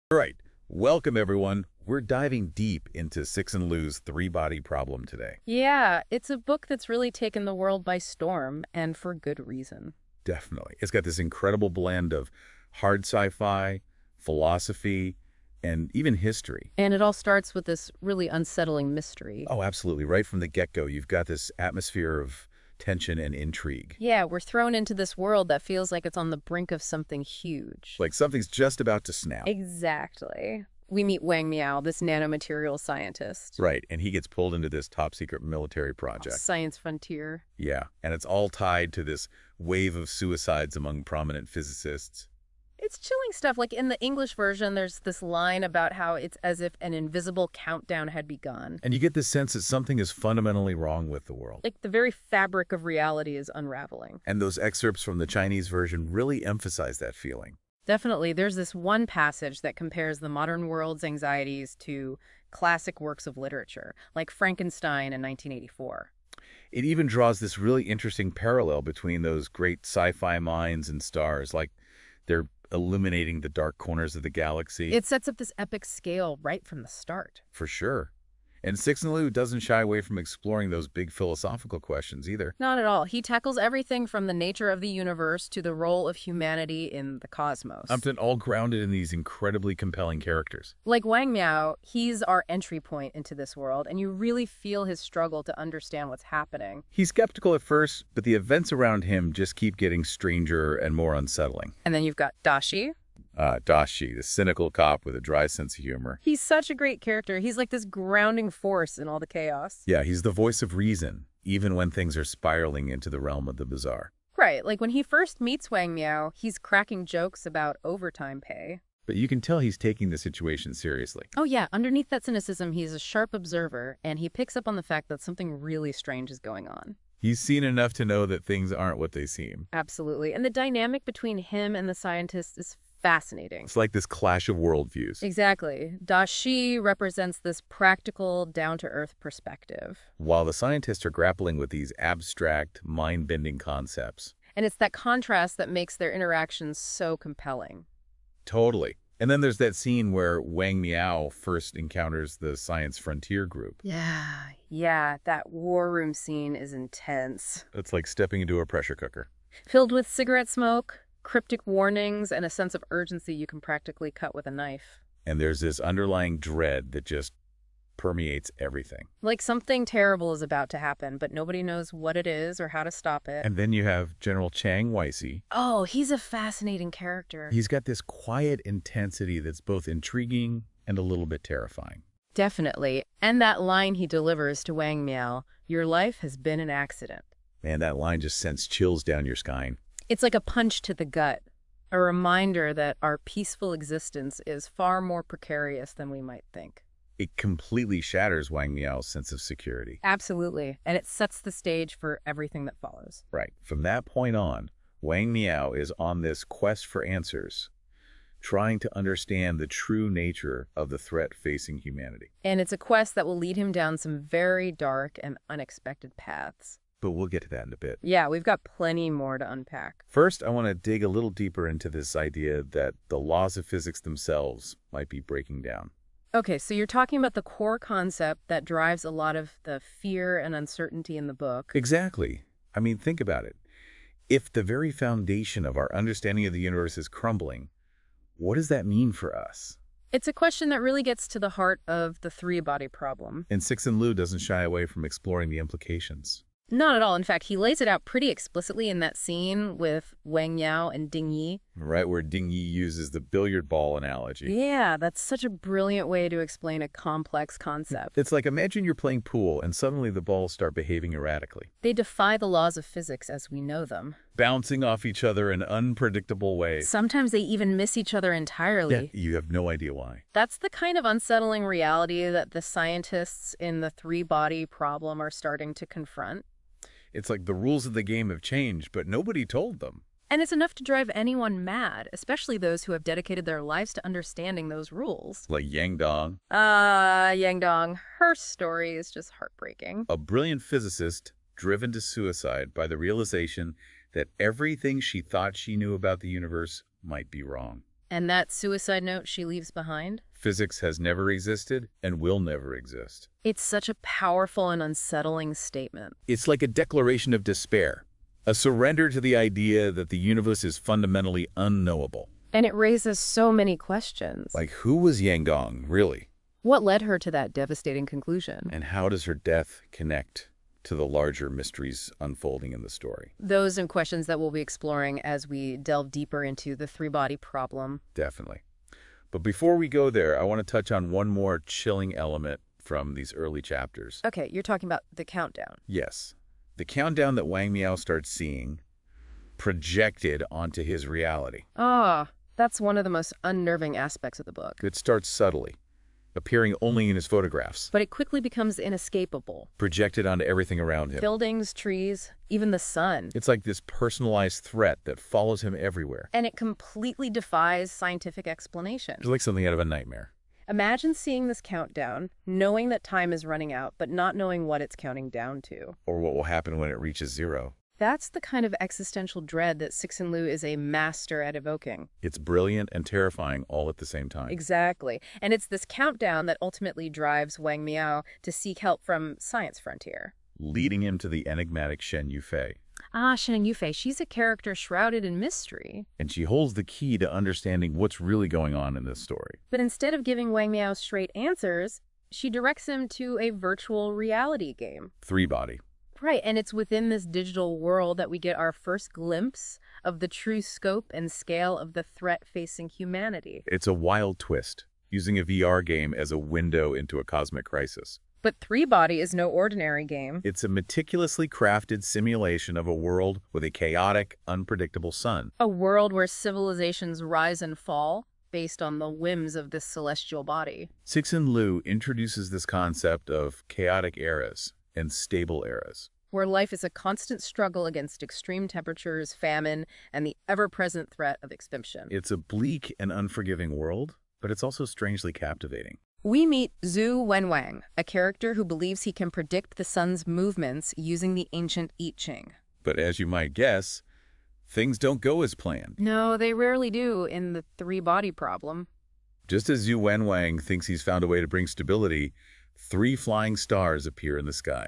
All right, welcome everyone. We're diving deep into Cixin Liu's three-body problem today. Yeah, it's a book that's really taken the world by storm, and for good reason. Definitely. It's got this incredible blend of hard sci-fi, philosophy, and even history. And it all starts with this really unsettling mystery. Oh, absolutely. Right from the get-go, you've got this atmosphere of tension and intrigue. Yeah, we're thrown into this world that feels like it's on the brink of something huge. Like something's just about to snap. Exactly. We meet Wang Miao, this nanomaterial scientist. Right, and he gets pulled into this top-secret military Oh, project. science frontier. Yeah, and it's all tied to this wave of suicides among prominent physicists. It's chilling stuff. Like in the English version, there's this line about how it's as if an invisible countdown had begun. And you get this sense that something is fundamentally wrong with the world. Like the very fabric of reality is unraveling. And those excerpts from the Chinese version really emphasize that feeling. Definitely. There's this one passage that compares the modern world's anxieties to classic works of literature, like Frankenstein in 1984. It even draws this really interesting parallel between those great sci-fi minds and stars, like they're illuminating the dark corners of the galaxy. It sets up this epic scale right from the start. For sure. And Cixin Liu doesn't shy away from exploring those big philosophical questions either. Not at all. He tackles everything from the nature of the universe to the role of humanity in the cosmos. Often all grounded in these incredibly compelling characters. Like Wang Miao, he's our entry point into this world, and you really feel his struggle to understand what's happening. He's skeptical at first, but the events around him just keep getting stranger and more unsettling. And then you've got Dashi. Dashi, the cynical cop with a dry sense of humor. He's such a great character. He's like this grounding force in all the chaos. Yeah, he's the voice of reason, even when things are spiraling into the realm of the bizarre. Right, like when he first meets Wang Miao, he's cracking jokes about overtime pay. But you can tell he's taking the situation seriously. Oh yeah, underneath that cynicism, he's a sharp observer, and he picks up on the fact that something really strange is going on. He's seen enough to know that things aren't what they seem. Absolutely, and the dynamic between him and the scientists is fascinating. It's like this clash of worldviews. Exactly. Dashi represents this practical, down-to-earth perspective. While the scientists are grappling with these abstract, mind-bending concepts. And it's that contrast that makes their interactions so compelling. Totally. And then there's that scene where Wang Miao first encounters the Science Frontier group. Yeah, that war room scene is intense. It's like stepping into a pressure cooker. Filled with cigarette smoke, cryptic warnings, and a sense of urgency you can practically cut with a knife. And there's this underlying dread that just permeates everything. Like something terrible is about to happen, but nobody knows what it is or how to stop it. And then you have General Chang Weisi. Oh, he's a fascinating character. He's got this quiet intensity that's both intriguing and a little bit terrifying. Definitely. And that line he delivers to Wang Miao, "Your life has been an accident." Man, that line just sends chills down your spine. It's like a punch to the gut, a reminder that our peaceful existence is far more precarious than we might think. It completely shatters Wang Miao's sense of security. Absolutely. And it sets the stage for everything that follows. Right. From that point on, Wang Miao is on this quest for answers, trying to understand the true nature of the threat facing humanity. And it's a quest that will lead him down some very dark and unexpected paths. But we'll get to that in a bit. Yeah, we've got plenty more to unpack. First, I want to dig a little deeper into this idea that the laws of physics themselves might be breaking down. Okay, so you're talking about the core concept that drives a lot of the fear and uncertainty in the book. Exactly. I mean, think about it. If the very foundation of our understanding of the universe is crumbling, what does that mean for us? It's a question that really gets to the heart of the three-body problem. And Cixin Liu doesn't shy away from exploring the implications. Not at all. In fact, he lays it out pretty explicitly in that scene with Wang Yao and Ding Yi. Right, where Ding Yi uses the billiard ball analogy. Yeah, that's such a brilliant way to explain a complex concept. It's like, imagine you're playing pool and suddenly the balls start behaving erratically. They defy the laws of physics as we know them. Bouncing off each other in unpredictable ways. Sometimes they even miss each other entirely. Yeah, you have no idea why. That's the kind of unsettling reality that the scientists in the three-body problem are starting to confront. It's like the rules of the game have changed, but nobody told them. And it's enough to drive anyone mad, especially those who have dedicated their lives to understanding those rules. Like Yang Dong. Yang Dong. Her story is just heartbreaking. A brilliant physicist driven to suicide by the realization that everything she thought she knew about the universe might be wrong. And that suicide note she leaves behind? Physics has never existed and will never exist. It's such a powerful and unsettling statement. It's like a declaration of despair, a surrender to the idea that the universe is fundamentally unknowable. And it raises so many questions. Like, who was Yang Dong, really? What led her to that devastating conclusion? And how does her death connect to the larger mysteries unfolding in the story? Those are questions that we'll be exploring as we delve deeper into the three-body problem. Definitely. But before we go there, I want to touch on one more chilling element from these early chapters. Okay, you're talking about the countdown. Yes. The countdown that Wang Miao starts seeing projected onto his reality. Ah, that's one of the most unnerving aspects of the book. It starts subtly, appearing only in his photographs, But it quickly becomes inescapable. projected onto everything around him. Buildings, trees, even the sun. It's like this personalized threat that follows him everywhere. And it completely defies scientific explanation. It's like something out of a nightmare. Imagine seeing this countdown, knowing that time is running out, but not knowing what it's counting down to. Or what will happen when it reaches zero. That's the kind of existential dread that Cixin Liu is a master at evoking. It's brilliant and terrifying all at the same time. Exactly. And it's this countdown that ultimately drives Wang Miao to seek help from Science Frontier. Leading him to the enigmatic Shen Yufei. Ah, Shen Yufei, she's a character shrouded in mystery. And she holds the key to understanding what's really going on in this story. But instead of giving Wang Miao straight answers, she directs him to a virtual reality game. Three-body. Right, and it's within this digital world that we get our first glimpse of the true scope and scale of the threat facing humanity. It's a wild twist, using a VR game as a window into a cosmic crisis. But Three Body is no ordinary game. It's a meticulously crafted simulation of a world with a chaotic, unpredictable sun. A world where civilizations rise and fall based on the whims of this celestial body. Cixin Liu introduces this concept of chaotic eras and stable eras. Where life is a constant struggle against extreme temperatures, famine, and the ever-present threat of extinction. It's a bleak and unforgiving world, but it's also strangely captivating. We meet Zhu Wenwang, a character who believes he can predict the sun's movements using the ancient I Ching. But as you might guess, things don't go as planned. No, they rarely do in the three-body problem. Just as Zhu Wenwang thinks he's found a way to bring stability, 3 flying stars appear in the sky.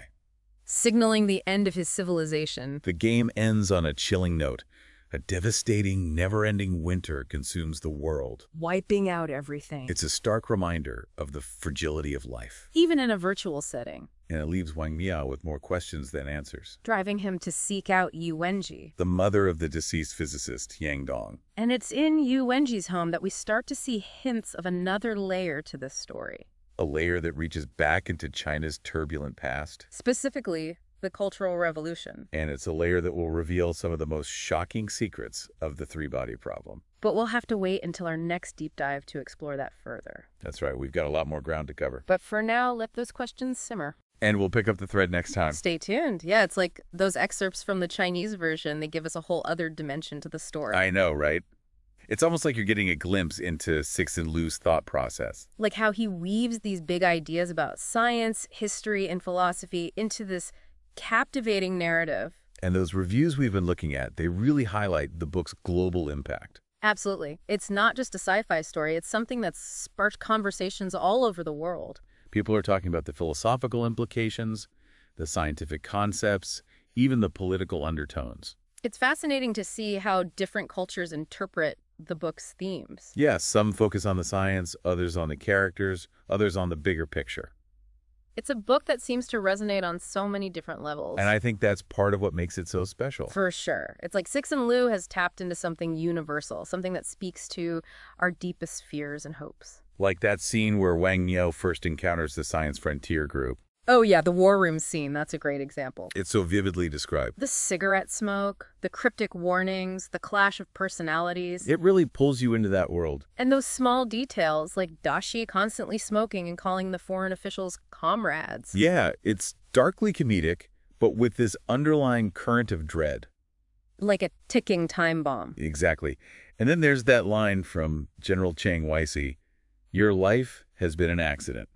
Signaling the end of his civilization. The game ends on a chilling note. A devastating, never-ending winter consumes the world. Wiping out everything. It's a stark reminder of the fragility of life. Even in a virtual setting. And it leaves Wang Miao with more questions than answers. Driving him to seek out Yu Wenji. The mother of the deceased physicist, Yang Dong. And it's in Yu Wenji's home that we start to see hints of another layer to this story. A layer that reaches back into China's turbulent past. Specifically, the Cultural Revolution. And it's a layer that will reveal some of the most shocking secrets of the three-body problem. But we'll have to wait until our next deep dive to explore that further. That's right, we've got a lot more ground to cover. But for now, let those questions simmer. And we'll pick up the thread next time. Stay tuned. Yeah, it's like those excerpts from the Chinese version. They give us a whole other dimension to the story. I know, right? It's almost like you're getting a glimpse into Cixin Liu's thought process. Like how he weaves these big ideas about science, history, and philosophy into this captivating narrative. And those reviews we've been looking at, they really highlight the book's global impact. Absolutely. It's not just a sci-fi story. It's something that's sparked conversations all over the world. People are talking about the philosophical implications, the scientific concepts, even the political undertones. It's fascinating to see how different cultures interpret the book's themes. Yes, some focus on the science, others on the characters, others on the bigger picture. It's a book that seems to resonate on so many different levels. And I think that's part of what makes it so special. For sure. It's like Cixin Liu has tapped into something universal, something that speaks to our deepest fears and hopes. Like that scene where Wang Miao first encounters the Science Frontier group. Oh yeah, the war room scene. That's a great example. It's so vividly described. The cigarette smoke, the cryptic warnings, the clash of personalities. It really pulls you into that world. And those small details, like Dashi constantly smoking and calling the foreign officials comrades. Yeah, it's darkly comedic, but with this underlying current of dread. Like a ticking time bomb. Exactly. And then there's that line from General Chang Weisi, "Your life has been an accident."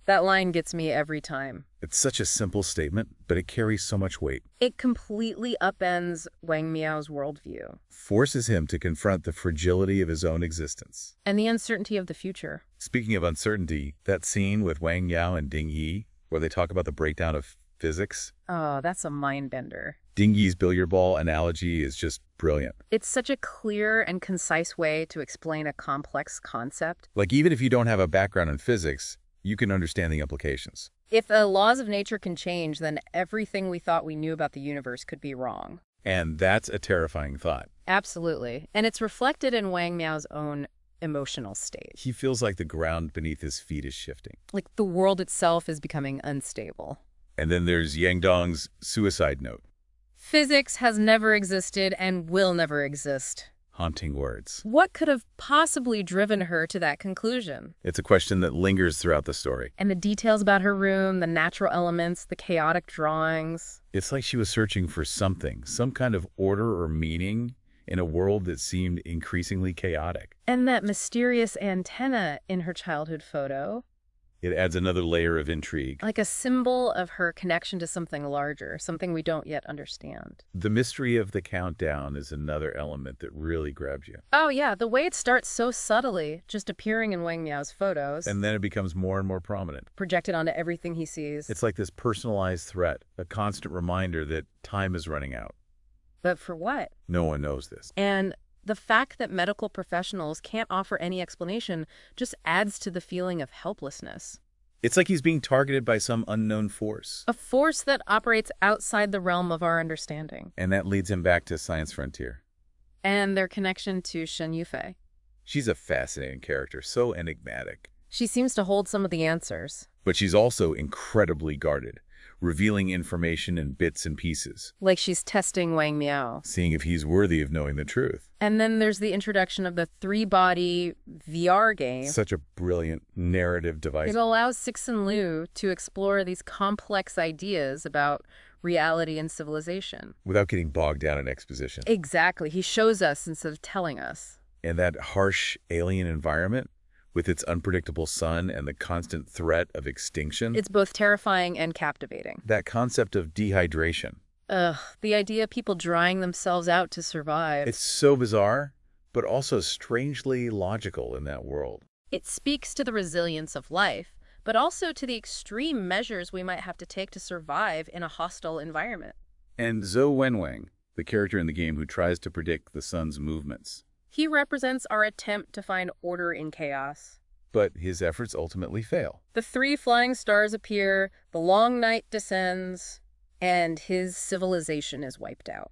That line gets me every time. It's such a simple statement, but it carries so much weight. It completely upends Wang Miao's worldview. Forces him to confront the fragility of his own existence. And the uncertainty of the future. Speaking of uncertainty, that scene with Wang Yao and Ding Yi, where they talk about the breakdown of physics. Oh, that's a mind bender. Ding Yi's billiard ball analogy is just brilliant. It's such a clear and concise way to explain a complex concept. Like, even if you don't have a background in physics, you can understand the implications. If the laws of nature can change, then everything we thought we knew about the universe could be wrong. And that's a terrifying thought. Absolutely. And it's reflected in Wang Miao's own emotional state. He feels like the ground beneath his feet is shifting. Like the world itself is becoming unstable. And then there's Yang Dong's suicide note. Physics has never existed and will never exist. Haunting words. What could have possibly driven her to that conclusion? It's a question that lingers throughout the story. And the details about her room, the natural elements, the chaotic drawings. It's like she was searching for something, some kind of order or meaning in a world that seemed increasingly chaotic. And that mysterious antenna in her childhood photo. It adds another layer of intrigue. Like a symbol of her connection to something larger, something we don't yet understand. The mystery of the countdown is another element that really grabs you. Oh yeah, the way it starts so subtly, just appearing in Wang Miao's photos. And then it becomes more and more prominent. Projected onto everything he sees. It's like this personalized threat, a constant reminder that time is running out. But for what? No one knows this. And the fact that medical professionals can't offer any explanation just adds to the feeling of helplessness. It's like he's being targeted by some unknown force. A force that operates outside the realm of our understanding. And that leads him back to Science Frontier. And their connection to Shen Yufei. She's a fascinating character, so enigmatic. She seems to hold some of the answers. But she's also incredibly guarded, revealing information in bits and pieces. Like she's testing Wang Miao. Seeing if he's worthy of knowing the truth. And then there's the introduction of the three-body VR game. Such a brilliant narrative device. It allows Cixin Liu to explore these complex ideas about reality and civilization. Without getting bogged down in exposition. Exactly. He shows us instead of telling us. And that harsh alien environment, with its unpredictable sun and the constant threat of extinction. It's both terrifying and captivating. That concept of dehydration. Ugh, the idea of people drying themselves out to survive. It's so bizarre, but also strangely logical in that world. It speaks to the resilience of life, but also to the extreme measures we might have to take to survive in a hostile environment. And Zhou Wenwang, the character in the game who tries to predict the sun's movements. He represents our attempt to find order in chaos. But his efforts ultimately fail. The three flying stars appear, the long night descends, and his civilization is wiped out.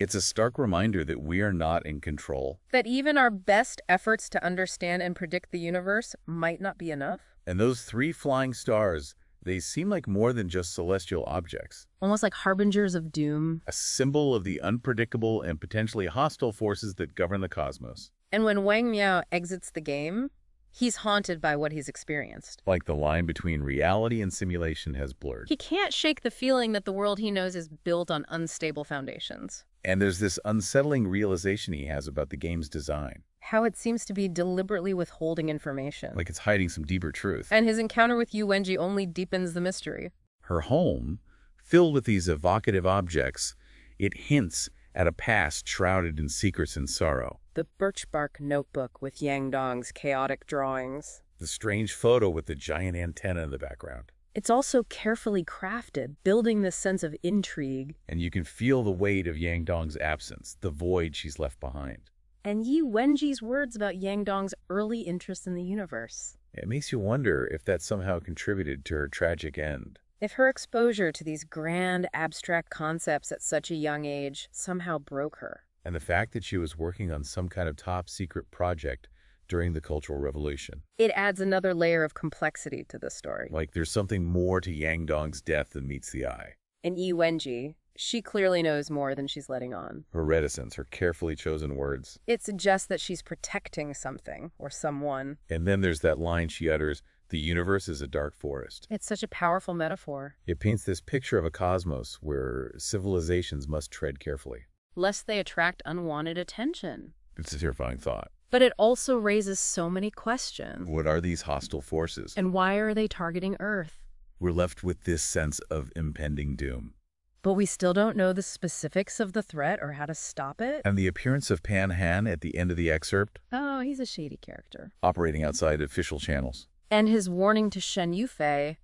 It's a stark reminder that we are not in control. That even our best efforts to understand and predict the universe might not be enough. And those three flying stars, they seem like more than just celestial objects. Almost like harbingers of doom. A symbol of the unpredictable and potentially hostile forces that govern the cosmos. And when Wang Miao exits the game, he's haunted by what he's experienced. Like the line between reality and simulation has blurred. He can't shake the feeling that the world he knows is built on unstable foundations. And there's this unsettling realization he has about the game's design. How it seems to be deliberately withholding information. Like it's hiding some deeper truth. And his encounter with Yu Wenji only deepens the mystery. Her home, filled with these evocative objects, it hints at a past shrouded in secrets and sorrow. The birch bark notebook with Yang Dong's chaotic drawings. The strange photo with the giant antenna in the background. It's also carefully crafted, building this sense of intrigue. And you can feel the weight of Yang Dong's absence, the void she's left behind. And Yu Wenji's words about Yang Dong's early interest in the universe. It makes you wonder if that somehow contributed to her tragic end. If her exposure to these grand, abstract concepts at such a young age somehow broke her. And the fact that she was working on some kind of top-secret project during the Cultural Revolution. It adds another layer of complexity to the story. Like there's something more to Yang Dong's death than meets the eye. And Yu Wenji, she clearly knows more than she's letting on. Her reticence, her carefully chosen words. It suggests that she's protecting something or someone. And then there's that line she utters, "The universe is a dark forest." It's such a powerful metaphor. It paints this picture of a cosmos where civilizations must tread carefully. Lest they attract unwanted attention. It's a terrifying thought. But it also raises so many questions. What are these hostile forces? And why are they targeting Earth? We're left with this sense of impending doom. But we still don't know the specifics of the threat or how to stop it. And the appearance of Pan Han at the end of the excerpt, Oh, he's a shady character. operating outside official channels. And his warning to Shen Yufei,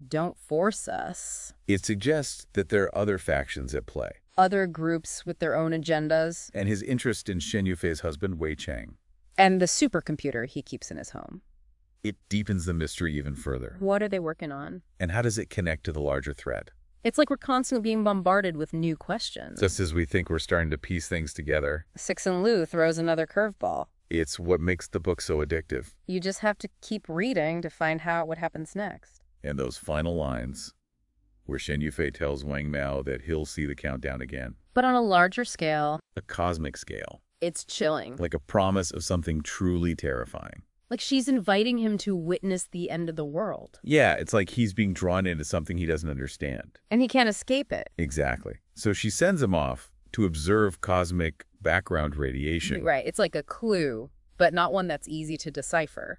don't force us. It suggests that there are other factions at play. Other groups with their own agendas. And his interest in Shen Yufei's husband, Wei Chang. And the supercomputer he keeps in his home. It deepens the mystery even further. What are they working on? And how does it connect to the larger thread? It's like we're constantly being bombarded with new questions. Just as we think we're starting to piece things together, Cixin Liu throws another curveball. it's what makes the book so addictive. You just have to keep reading to find out what happens next. And those final lines, where Shen Yufei tells Wang Miao that he'll see the countdown again. But on a larger scale, A cosmic scale. it's chilling. Like a promise of something truly terrifying. Like she's inviting him to witness the end of the world. Yeah, it's like he's being drawn into something he doesn't understand. And he can't escape it. Exactly. So she sends him off to observe cosmic background radiation. Right, it's like a clue, but not one that's easy to decipher.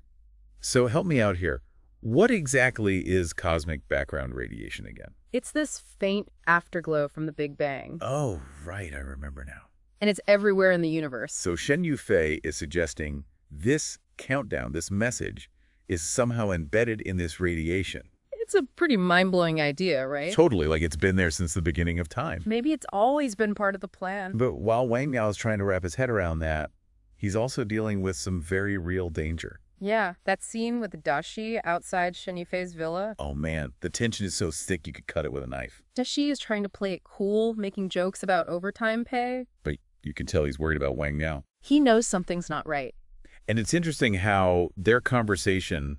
So help me out here. What exactly is cosmic background radiation again? It's this faint afterglow from the Big Bang. Oh, right, I remember now. And it's everywhere in the universe. So Shen Yufei is suggesting this countdown, this message, is somehow embedded in this radiation. It's a pretty mind-blowing idea, right? Totally, like it's been there since the beginning of time. Maybe it's always been part of the plan. But while Wang Miao is trying to wrap his head around that, he's also dealing with some very real danger. Yeah, that scene with Dashi outside Shen Yufei's villa. Oh man, the tension is so thick you could cut it with a knife. Dashi is trying to play it cool, making jokes about overtime pay. But you can tell he's worried about Wang Miao. He knows something's not right. And it's interesting how their conversation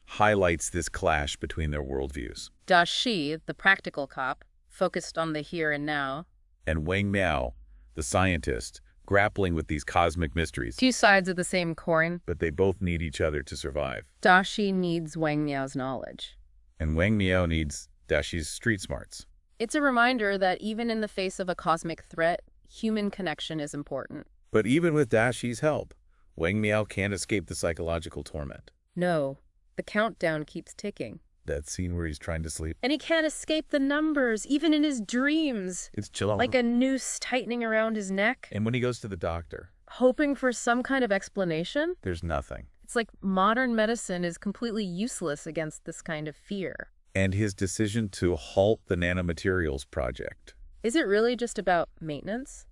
highlights this clash between their worldviews. Dashi, the practical cop, focused on the here and now. And Wang Miao, the scientist, grappling with these cosmic mysteries. Two sides of the same coin. But they both need each other to survive. Dashi needs Wang Miao's knowledge. And Wang Miao needs Dashi's street smarts. It's a reminder that even in the face of a cosmic threat, human connection is important. But even with Dashi's help, Wang Miao can't escape the psychological torment. No, the countdown keeps ticking. That scene where he's trying to sleep. And he can't escape the numbers, even in his dreams. It's chill. Like a noose tightening around his neck. And when he goes to the doctor, Hoping for some kind of explanation. there's nothing. It's like modern medicine is completely useless against this kind of fear. And his decision to halt the nanomaterials project. Is it really just about maintenance?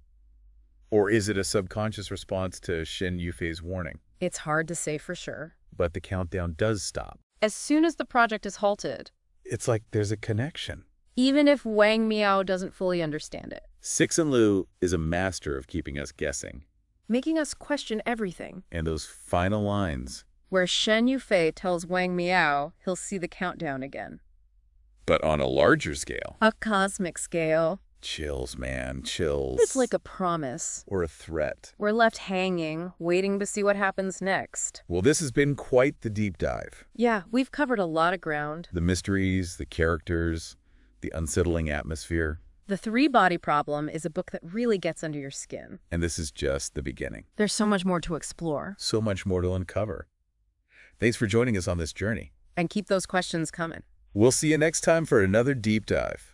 Or is it a subconscious response to Shen Yufei's warning? It's hard to say for sure. But the countdown does stop. As soon as the project is halted, It's like there's a connection. even if Wang Miao doesn't fully understand it, Cixin Liu is a master of keeping us guessing. making us question everything. And those final lines. Where Shen Yufei tells Wang Miao he'll see the countdown again. But on a larger scale. A cosmic scale. Chills, man, chills. It's like a promise. Or a threat. We're left hanging, waiting to see what happens next. Well, this has been quite the deep dive. Yeah, we've covered a lot of ground. The mysteries, the characters, the unsettling atmosphere. The Three-Body Problem is a book that really gets under your skin. And this is just the beginning. There's so much more to explore. So much more to uncover. Thanks for joining us on this journey. And keep those questions coming. We'll see you next time for another deep dive.